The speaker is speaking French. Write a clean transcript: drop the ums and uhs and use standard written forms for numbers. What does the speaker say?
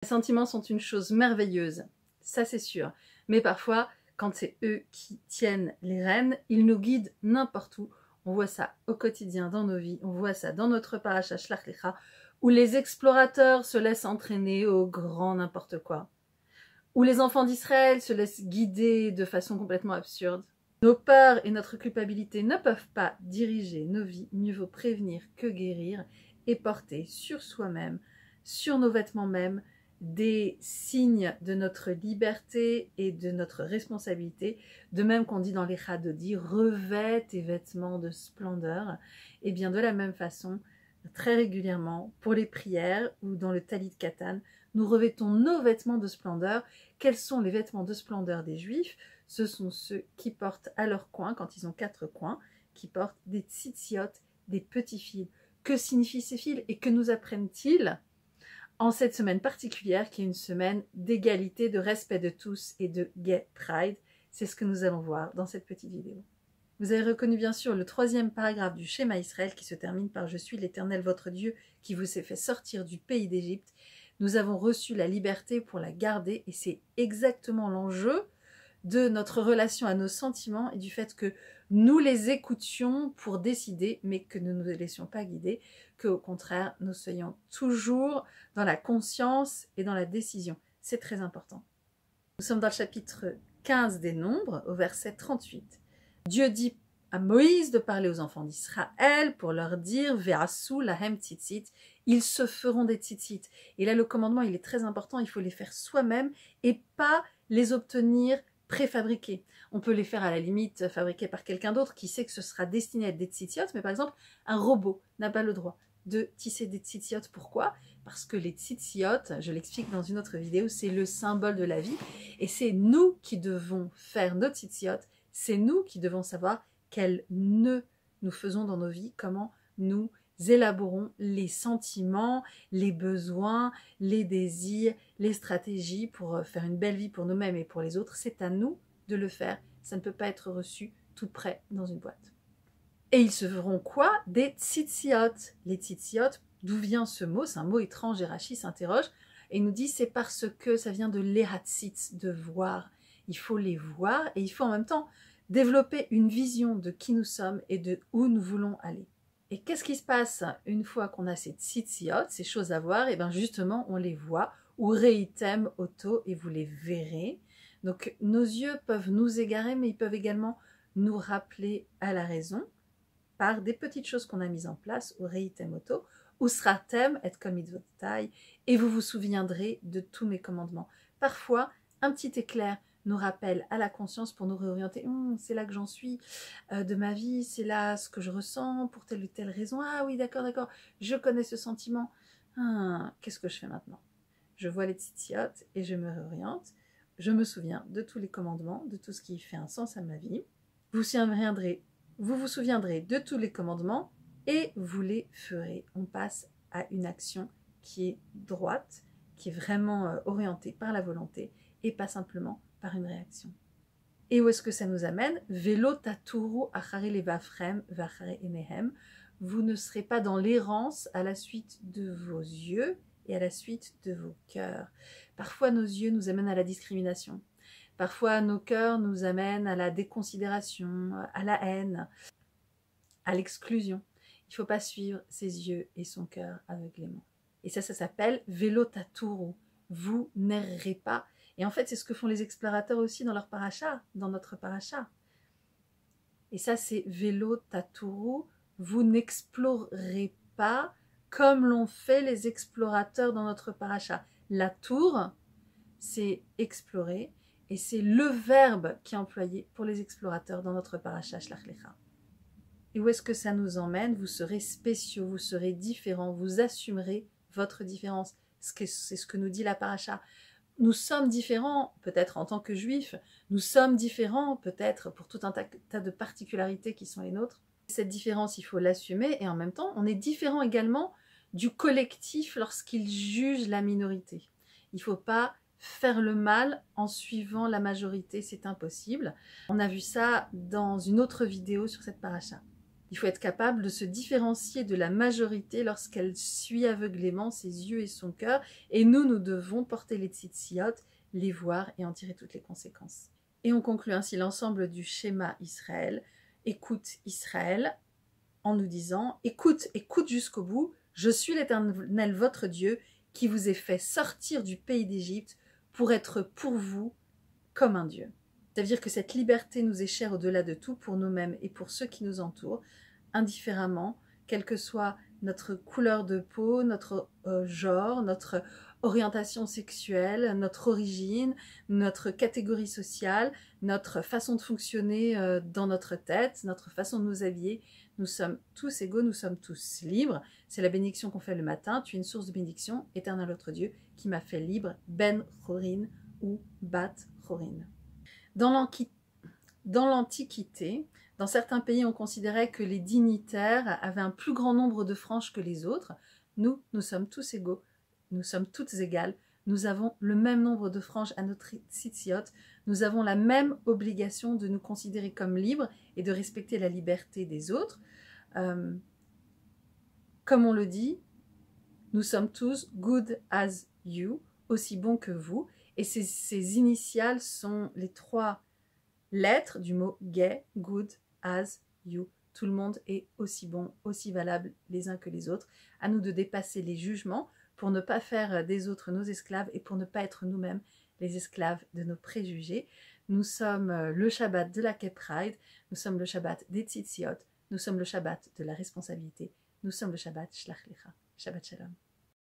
Les sentiments sont une chose merveilleuse, ça c'est sûr. Mais parfois, quand c'est eux qui tiennent les rênes, ils nous guident n'importe où. On voit ça au quotidien dans nos vies, on voit ça dans notre parasha Shlach Lecha, où les explorateurs se laissent entraîner au grand n'importe quoi. Où les enfants d'Israël se laissent guider de façon complètement absurde. Nos peurs et notre culpabilité ne peuvent pas diriger nos vies, mieux vaut prévenir que guérir et porter sur soi-même, sur nos vêtements même, des signes de notre liberté et de notre responsabilité, de même qu'on dit dans les Chadodi, revêt tes vêtements de splendeur, et bien de la même façon, très régulièrement, pour les prières ou dans le Talit Katan, nous revêtons nos vêtements de splendeur. Quels sont les vêtements de splendeur des Juifs? Ce sont ceux qui portent à leur coin, quand ils ont 4 coins, qui portent des tzitziot, des petits fils. Que signifient ces fils et que nous apprennent-ils en cette semaine particulière qui est une semaine d'égalité, de respect de tous et de Gay Pride? C'est ce que nous allons voir dans cette petite vidéo. Vous avez reconnu bien sûr le 3e paragraphe du Shema Israël qui se termine par « Je suis l'Éternel votre Dieu qui vous ai fait sortir du pays d'Égypte ». Nous avons reçu la liberté pour la garder et c'est exactement l'enjeu de notre relation à nos sentiments et du fait que nous les écoutions pour décider, mais que nous ne nous laissions pas guider, qu'au contraire, nous soyons toujours dans la conscience et dans la décision. C'est très important. Nous sommes dans le chapitre 15 des Nombres, au verset 38. Dieu dit à Moïse de parler aux enfants d'Israël pour leur dire « Ve'asu lahem tzitzit » ils se feront des tzitzit. Et là, le commandement, il est très important, il faut les faire soi-même et pas les obtenir préfabriqués. On peut les faire à la limite fabriqués par quelqu'un d'autre qui sait que ce sera destiné à être des tzitziot, mais par exemple, un robot n'a pas le droit de tisser des tzitziot. Pourquoi? Parce que les tzitziot, je l'explique dans une autre vidéo, c'est le symbole de la vie et c'est nous qui devons faire nos tzitziot, c'est nous qui devons savoir quels nœuds nous faisons dans nos vies, comment nous élaborons les sentiments, les besoins, les désirs, les stratégies pour faire une belle vie pour nous-mêmes et pour les autres. C'est à nous de le faire. Ça ne peut pas être reçu tout prêt dans une boîte. Et ils se feront quoi? Des tzitziot. Les tzitziot, d'où vient ce mot? C'est un mot étrange et Rashi s'interroge et nous dit c'est parce que ça vient de l'ehatzitz, de voir. Il faut les voir et il faut en même temps développer une vision de qui nous sommes et de où nous voulons aller. Et qu'est-ce qui se passe une fois qu'on a ces tzitziot, ces choses à voir? Et bien justement, on les voit, ou reitem auto, et vous les verrez. Donc nos yeux peuvent nous égarer, mais ils peuvent également nous rappeler à la raison par des petites choses qu'on a mises en place, ou reitem auto, ou sratem, et comme mitzvotai, et vous vous souviendrez de tous mes commandements. Parfois, un petit éclair nous rappelle à la conscience pour nous réorienter. C'est là que j'en suis de ma vie, c'est là ce que je ressens pour telle ou telle raison. Ah oui, d'accord, je connais ce sentiment. Qu'est-ce que je fais maintenant? Je vois les tzitziot et je me réoriente. Je me souviens de tous les commandements, de tout ce qui fait un sens à ma vie. Vous vous souviendrez de tous les commandements et vous les ferez. On passe à une action qui est droite, qui est vraiment orientée par la volonté et pas simplement par une réaction. Et où est-ce que ça nous amène? Velo taturu achare levafrem vachare enehem. Vous ne serez pas dans l'errance à la suite de vos yeux et à la suite de vos cœurs. Parfois, nos yeux nous amènent à la discrimination. Parfois, nos cœurs nous amènent à la déconsidération, à la haine, à l'exclusion. Il ne faut pas suivre ses yeux et son cœur aveuglément. Et ça s'appelle Velo taturu. Vous n'errerez pas. Et en fait, c'est ce que font les explorateurs aussi dans leur paracha, dans notre paracha. Et ça, c'est Velo taturu. Vous n'explorerez pas comme l'ont fait les explorateurs dans notre paracha. La tour, c'est explorer, et c'est le verbe qui est employé pour les explorateurs dans notre paracha Shlach Lecha. Et où est-ce que ça nous emmène? Vous serez spéciaux, vous serez différents, vous assumerez votre différence. C'est ce que nous dit la paracha. Nous sommes différents, peut-être en tant que juifs, nous sommes différents, peut-être pour tout un tas de particularités qui sont les nôtres. Cette différence, il faut l'assumer, et en même temps, on est différent également du collectif lorsqu'il juge la minorité. Il ne faut pas faire le mal en suivant la majorité, c'est impossible. On a vu ça dans une autre vidéo sur cette paracha. Il faut être capable de se différencier de la majorité lorsqu'elle suit aveuglément ses yeux et son cœur. Et nous devons porter les tzitziot, les voir et en tirer toutes les conséquences. Et on conclut ainsi l'ensemble du schéma Israël. Écoute Israël, en nous disant, écoute jusqu'au bout, je suis l'Éternel votre Dieu qui vous ai fait sortir du pays d'Égypte pour être pour vous comme un Dieu. Ça veut dire que cette liberté nous est chère au-delà de tout pour nous-mêmes et pour ceux qui nous entourent, indifféremment, quelle que soit notre couleur de peau, notre genre, notre orientation sexuelle, notre origine, notre catégorie sociale, notre façon de fonctionner dans notre tête, notre façon de nous habiller. Nous sommes tous égaux, nous sommes tous libres. C'est la bénédiction qu'on fait le matin. Tu es une source de bénédiction, éternel notre Dieu, qui m'a fait libre, Ben Chorin ou Bat Chorin. Dans l'Antiquité, dans certains pays, on considérait que les dignitaires avaient un plus grand nombre de franges que les autres. Nous sommes tous égaux, nous sommes toutes égales. Nous avons le même nombre de franges à notre tzitziot. Nous avons la même obligation de nous considérer comme libres et de respecter la liberté des autres. Comme on le dit, nous sommes tous good as you, aussi bons que vous. Et ces initiales sont les 3 lettres du mot gay, good as you. Tout le monde est aussi bon, aussi valable les uns que les autres. À nous de dépasser les jugements pour ne pas faire des autres nos esclaves et pour ne pas être nous-mêmes les esclaves de nos préjugés. Nous sommes le Shabbat de la Ke Pride, nous sommes le Shabbat des tzitziot, nous sommes le Shabbat de la responsabilité, nous sommes le Shabbat Shlach Lecha. Shabbat Shalom.